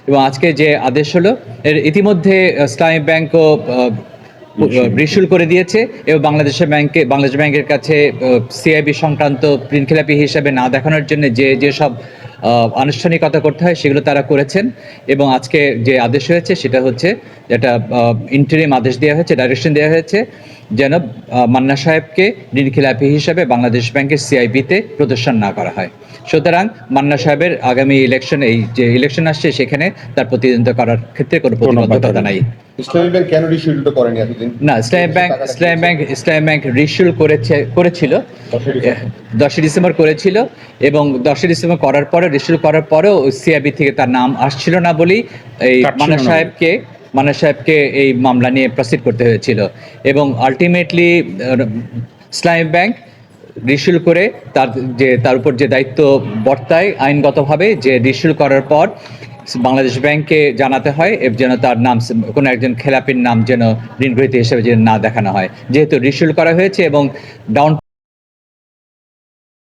এবং আজকে যে আদেশ হলো এর ইতিমধ্যে ইসলামী ব্যাংকও রিশুল করে দিয়েছে এবং বাংলাদেশ ব্যাংকের কাছে সিআইবি সংক্রান্ত ঋণখেলাপি হিসাবে না দেখানোর জন্য যেসব আনুষ্ঠানিকতা করতে হয় সেগুলো তারা করেছেন। এবং আজকে যে আদেশ হয়েছে সেটা হচ্ছে একটা ইন্টারিম আদেশ দেওয়া হয়েছে, ডাইরেকশন দেওয়া হয়েছে যেন মান্না সাহেবকে ঋণখেলাপি হিসাবে বাংলাদেশ ব্যাংকের সিআইবিতে প্রদর্শন না করা হয়। সুতরাং মান্না সাহেবের আগামী ইলেকশনে, এই যে ইলেকশন আসছে সেখানে তার প্রতিদ্বন্দ্বিতা করার ক্ষেত্রে কোনো প্রতিবদ্ধকতা নাই। ইসলামী ব্যাংক কেন রিশিডিউল করেনি এতদিন? না, ইসলামী ব্যাংক রিশিউল করেছিল 10 ডিসেম্বর করেছিল এবং 10 ডিসেম্বর করার পরে রিশিউল করার পরেও সিআইবি থেকে তার নাম আসছিল না বলেই এই মান্না সাহেবকে এই মামলা নিয়ে প্রসিড করতে হয়েছিল। এবং আলটিমেটলি ইসলামী ব্যাংক রিশিউল করে তার উপর যে দায়িত্ব বর্তায় আইনগতভাবে, যে রিশিউল করার পর বাংলাদেশ ব্যাংকে জানাতে হয় যেন তার নাম, কোনো একজন খেলাপির নাম যেন ঋণগ্রহীতা হিসেবে যেন না দেখানো হয়। যেহেতু রিশিউল করা হয়েছে এবং ডাউন